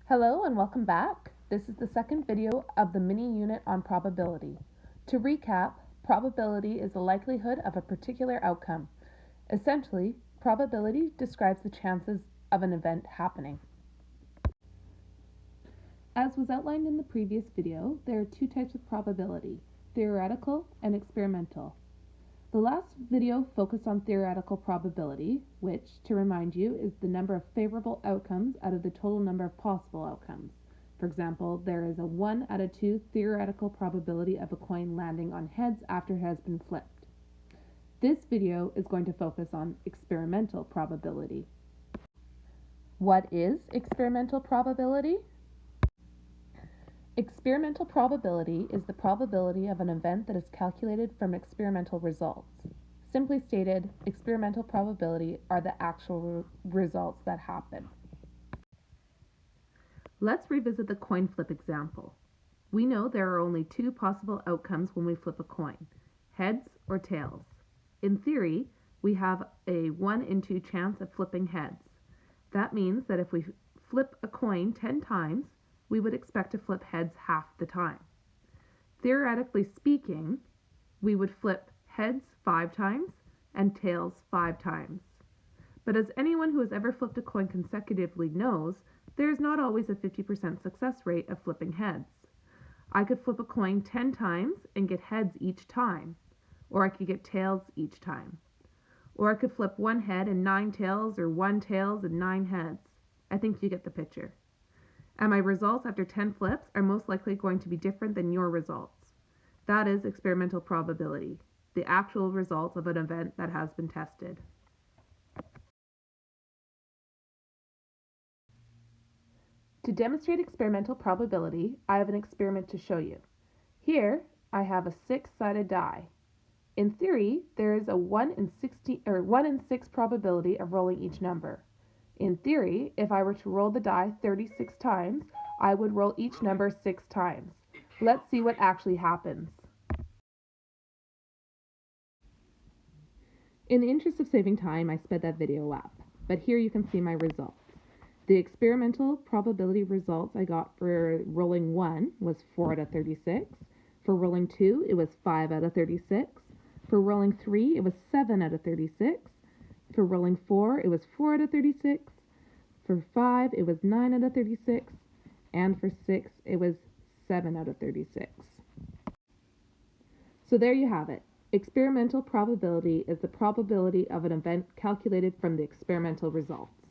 Hello and welcome back. This is the second video of the mini unit on probability. To recap, probability is the likelihood of a particular outcome. Essentially, probability describes the chances of an event happening. As was outlined in the previous video, there are two types of probability, theoretical and experimental. The last video focused on theoretical probability, which, to remind you, is the number of favorable outcomes out of the total number of possible outcomes. For example, there is a 1 out of 2 theoretical probability of a coin landing on heads after it has been flipped. This video is going to focus on experimental probability. What is experimental probability? Experimental probability is the probability of an event that is calculated from experimental results. Simply stated, experimental probability are the actual results that happen. Let's revisit the coin flip example. We know there are only two possible outcomes when we flip a coin, heads or tails. In theory, we have a 1 in 2 chance of flipping heads. That means that if we flip a coin 10 times, we would expect to flip heads half the time. Theoretically speaking, we would flip heads 5 times and tails 5 times. But as anyone who has ever flipped a coin consecutively knows, there is not always a 50% success rate of flipping heads. I could flip a coin 10 times and get heads each time, or I could get tails each time. Or I could flip 1 head and 9 tails, or 1 tails and 9 heads. I think you get the picture. And my results after 10 flips are most likely going to be different than your results. That is experimental probability, the actual results of an event that has been tested. To demonstrate experimental probability, I have an experiment to show you. Here, I have a 6-sided die. In theory, there is a 1 in 6 probability of rolling each number. In theory, if I were to roll the die 36 times, I would roll each number 6 times. Let's see what actually happens. In the interest of saving time, I sped that video up, but here you can see my results. The experimental probability results I got for rolling 1 was 4 out of 36. For rolling 2, it was 5 out of 36. For rolling 3, it was 7 out of 36. For rolling 4, it was 4 out of 36. For 5, it was 9 out of 36. And for 6, it was 7 out of 36. So there you have it. Experimental probability is the probability of an event calculated from the experimental results.